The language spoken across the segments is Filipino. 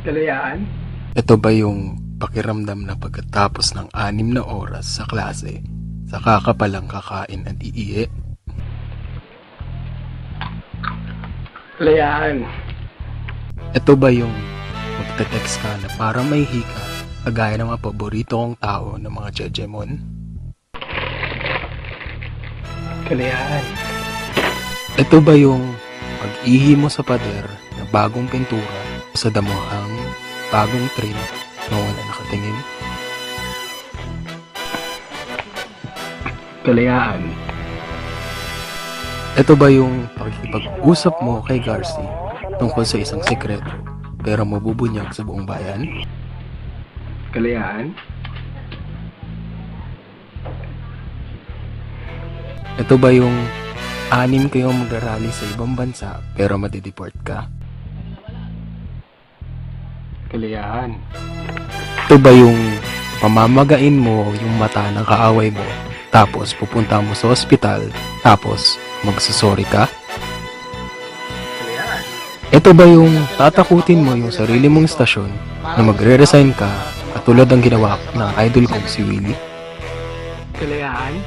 Kalayaan? Ito ba yung pakiramdam na pagkatapos ng 6 na oras sa klase, saka ka palang kakain at iihi? Kalayaan? Ito ba yung magte-text ka na para may hika, kagaya ng mga paborito kong tao ng mga jejemon? Kalayaan? Ito ba yung pag-ihi mo sa pader na bagong pintura sa damuhang bagong trim na wala nakatingin? Kalayaan? Ito ba yung pakikipag-usap mo kay Garci tungkol sa isang sekreto pero mabubunyag sa buong bayan? Kalayaan? Ito ba yung 6 kayong magrarally sa ibang bansa pero madideport ka? Kalayaan? Ito ba yung pamamagain mo yung mata ng kaaway mo tapos pupunta mo sa ospital tapos magsasorry ka? Kalayaan? Ito ba yung tatakutin mo yung sarili mong istasyon na magre-resign ka katulad ng ginawa ng idol kong si Willie? Kalayaan?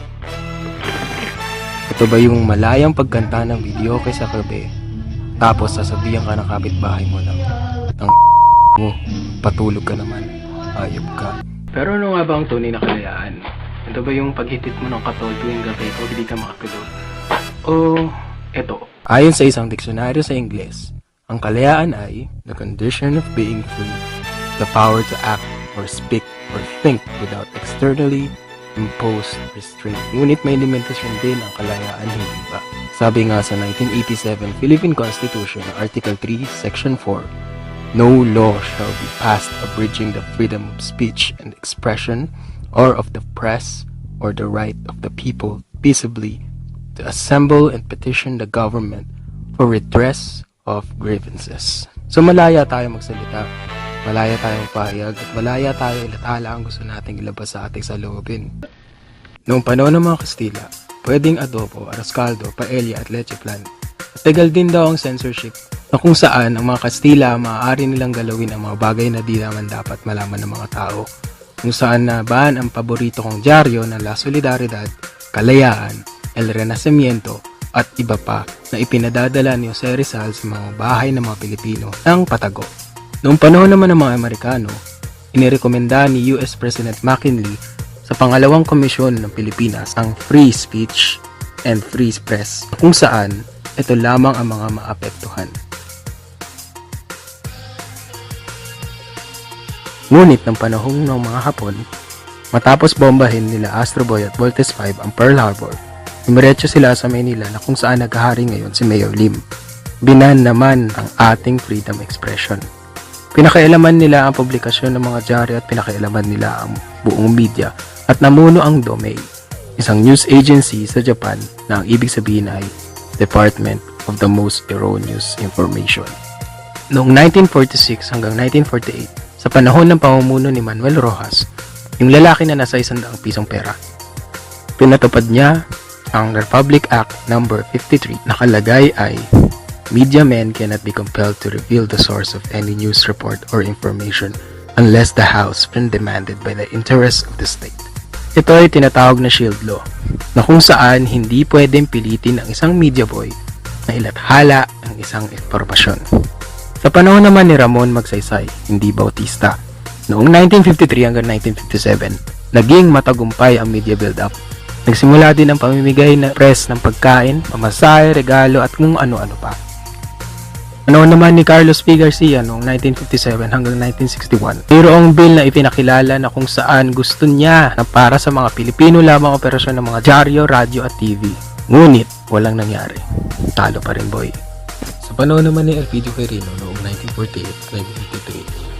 Ito ba yung malayang pagkanta ng video kay sa kabe tapos sasabihan ka ng kapitbahay mo ng mo, patulog ka naman, ayop ka? Pero ano nga ba ang tunay na kalayaan? Ito ba yung paghitit mo ng katol tuwing gabi o hindi ka makatulog? O eto? Ayon sa isang diksyonaryo sa Ingles, ang kalayaan ay the condition of being free, the power to act or speak or think without externally imposed restraint. Ngunit may limitasyon din ang kalayaan, hindi ba? Sabi nga sa 1987 Philippine Constitution, Article 3, Section 4, no law shall be passed abridging the freedom of speech and expression or of the press or the right of the people peaceably to assemble and petition the government for redress of grievances. So malaya tayo magsalita, malaya tayong pahayag, at malaya tayo ilathala ang gusto nating ilabas sa ating saloobin. Noong panahon ng mga Kastila, pwedeng adobo, arroz caldo, paella at leche flan. At tagal din daw ang censorship na kung saan ang mga Kastila maaari nilang galawin ang mga bagay na di naman dapat malaman ng mga tao. Kung saan nabaan ang paborito kong dyaryo na La Solidaridad, Kalayaan, El Renacimiento at iba pa na ipinadadala ni Jose Rizal sa mga bahay ng mga Pilipino ng Patago. Noong panahon naman ng mga Amerikano, inirekomenda ni US President McKinley sa pangalawang komisyon ng Pilipinas ang free speech and free press, kung saan ito lamang ang mga maapektuhan. Ngunit ng panahon ng mga Hapon, matapos bombahin nila Astro Boy at Voltes 5 ang Pearl Harbor, dumiretso sila sa Maynila na kung saan naghahari ngayon si Mayor Lim. Binan naman ang ating freedom expression. Pinakailaman nila ang publikasyon ng mga dyaryo at pinakailaman nila ang buong media at namuno ang DOMEI, isang news agency sa Japan na ang ibig sabihin ay Department of the Most Erroneous Information. Noong 1946 hanggang 1948, sa panahon ng pamumuno ni Manuel Rojas, yung lalaki na nasa 100 pisong pera, pinatupad niya ang Republic Act No. 53. Nakalagay ay media men cannot be compelled to reveal the source of any news report or information unless the House been demanded by the interests of the state. Ito ay tinatawag na shield law, na kung saan hindi pwedeng pilitin ang isang media boy na ilathala ang isang impormasyon. Sa panahon naman ni Ramon Magsaysay, hindi Bautista, noong 1953 hanggang 1957, naging matagumpay ang media build-up. Nagsimula din ang pamimigay ng press ng pagkain, pamasahe, regalo at kung ano-ano pa. Ano naman ni Carlos P. Garcia noong 1957 hanggang 1961, mayroong bill na ipinakilala na kung saan gusto niya na para sa mga Pilipino lamang operasyon ng mga dyaryo, radyo at TV. Ngunit walang nangyari. Talo pa rin, boy. Sa panahon naman ni Elpidio Quirino noong 1948 at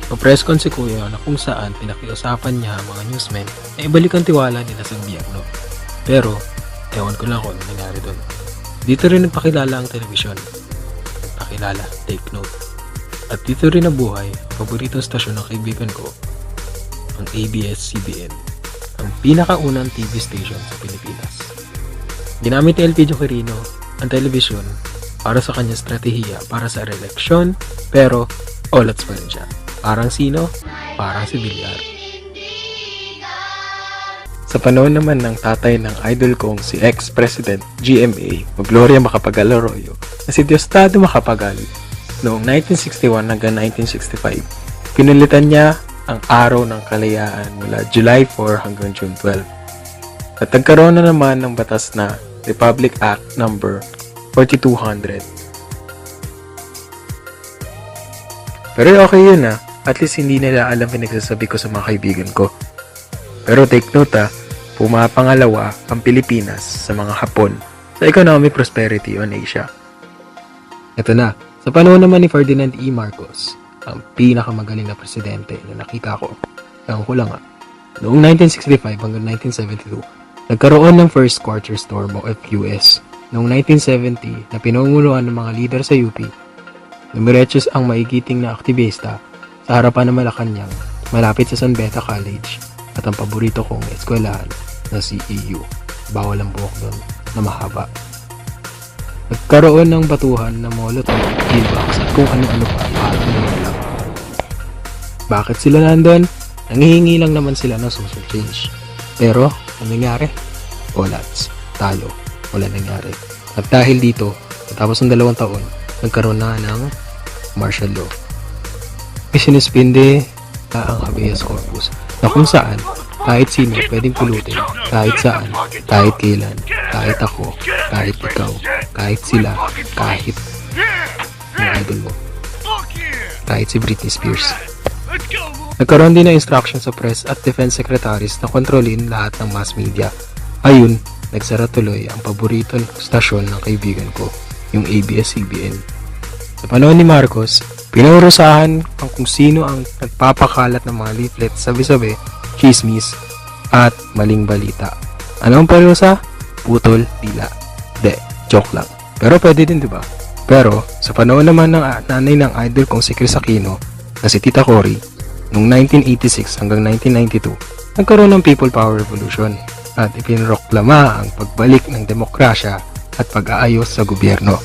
1953, pa-press con si Kuya na kung saan pinakiusapan niya ang mga newsmen na ibalik ang tiwala nila sa gobyerno. Pero, ewan ko lang kung ano nangyari doon. Dito rin nagpakilala ang telebisyon. Pakilala, take note. At dito rin nabuhay ang paboritong stasyon ng kaibigan ko, ang ABS-CBN, ang pinakaunang TV station sa Pilipinas. Ginamit ni Elpidio Quirino ang telebisyon para sa kanyang strategiya para sa reeleksyon, pero olats pa rin siya. Parang sino? Parang si Villar. Sa panahon naman ng tatay ng idol kong si ex-president GMA o Gloria Macapagal Arroyo na si Diosdado Macapagal noong 1961 hanggang 1965, pinulitan niya ang araw ng kalayaan mula July 4 hanggang June 12. At nagkaroon na naman ng batas na Republic Act No. 4200. Pero okay yun at least hindi nila alam pinagsasabi ko sa mga kaibigan ko. Pero take note pumapangalawa ang Pilipinas sa mga Hapon sa economic prosperity on Asia. Ito na, sa panahon naman ni Ferdinand E. Marcos, ang pinakamagaling na presidente na nakita ko. Ewan ko lang noong 1965 hanggang 1972, nagkaroon ng First Quarter Storm o FQS. Noong 1970, na pinangungunuan ng mga leader sa UP, numerechos ang maigiting na aktivista sa harapan ng Malacanang, malapit sa San Beda College, at ang paborito kong eskwelahan na CEU. Bawal ang buhok doon na mahaba. Nagkaroon ng batuhan ng Molotov, Gilbox at kung ano-ano pa para lang. Bakit sila nandun? Nangihingi lang naman sila ng social change. Pero, ang nangyari? Olats. Talo. Wala nangyari. At dahil dito, tapos ng 2 taon, nagkaroon na ng martial law. Isinispinde ang habeas corpus na kung saan kahit sino pwedeng pulutin, kahit saan, kahit kailan, kahit ako, kahit ikaw, kahit sila, kahit yung idol mo, kahit si Britney Spears. Nagkaroon din ng instruction sa press at defense secretaries na kontrolin lahat ng mass media. Ayun, nagsara tuloy ang paboritong stasyon ng kaibigan ko, yung ABS-CBN. Sa panahon ni Marcos, pinurusahan ang kung sino ang nagpapakalat ng mga leaflets sabi-sabi, chismis, at maling balita. Ano ang parusa? Putol, dila. Joke lang. Pero pwede din, diba? Pero, sa panahon naman ng nanay ng idol kong si Chris Aquino, na si Tita Cory, noong 1986 hanggang 1992, nagkaroon ng People Power Revolution at ipinroklama ang pagbalik ng demokrasya at pag-aayos sa gobyerno.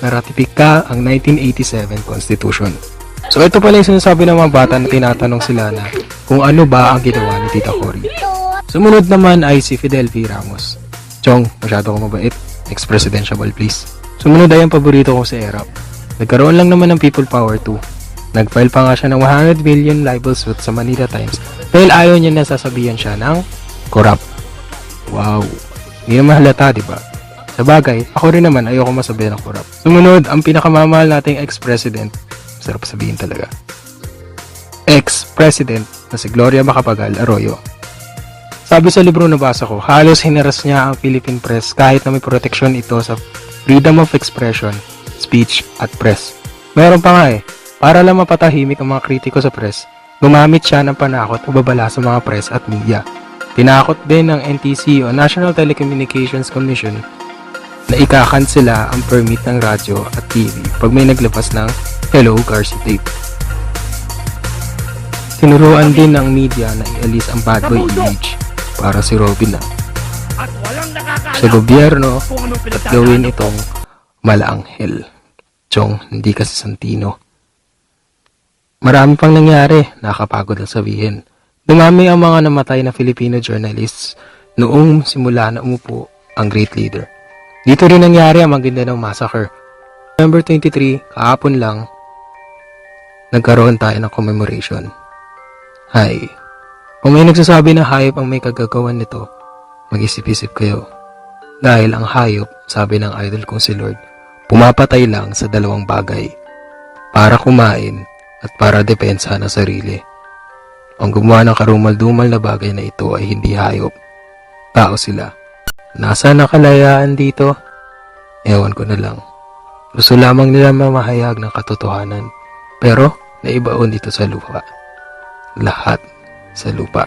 Naratipika ang 1987 Constitution. So ito pala yung sinasabi ng mga bata na tinatanong sila na kung ano ba ang ginawa ni Tita Cory. Sumunod naman ay si Fidel V. Ramos. Chong, masyado kong mabait. Ex-presidential please. Sumunod ay ang paborito ko si Erap. Nagkaroon lang naman ng People Power 2. Nag-file pa nga siya ng 100 billion libel suit sa Manila Times dahil ayaw niya na sasabihan siya ng corrupt. Wow. Hindi naman halata, diba? Sa bagay, ako rin naman ayoko masabihan ng corrupt. Sumunod, ang pinakamamahal nating ex-president. Sarap sabihin talaga. Ex-president na si Gloria Macapagal Arroyo. Sabi sa libro na basa ko, halos hinaras niya ang Philippine press kahit na may proteksyon ito sa freedom of expression, speech, at press. Meron pa nga para lang mapatahimik ang mga kritiko sa press, gumamit siya ng panakot o babala sa mga press at media. Tinakot din ng NTC o National Telecommunications Commission na ikakansela ang permit ng radyo at TV pag may naglabas ng Hello Garci tape. Tinuruan din ng media na ialis ang bad boy image para si Robin sa gobyerno at gawin itong malaanghel. Chong, hindi kasi Santino. Marami pang nangyari, nakakapagod ang sabihin. Dumami ang mga namatay na Filipino journalists noong simula na umupo ang great leader. Dito rin nangyari ang Maguindanao Massacre. November 23, kahapon lang, nagkaroon tayo ng commemoration. Hay, kung may nagsasabi na hayop ang may kagagawan nito, mag-isip-isip kayo. Dahil ang hayop, sabi ng idol kong si Lord, pumapatay lang sa 2 bagay. Para kumain at para depensa ng sarili. Ang gumawa ng karumal-dumal na bagay na ito ay hindi hayop. Tao sila. Nasaan ang kalayaan dito? Ewan ko na lang. Gusto lamang nila mamahayag ng katotohanan. Pero, naibaon dito sa lupa. Lahat sa lupa.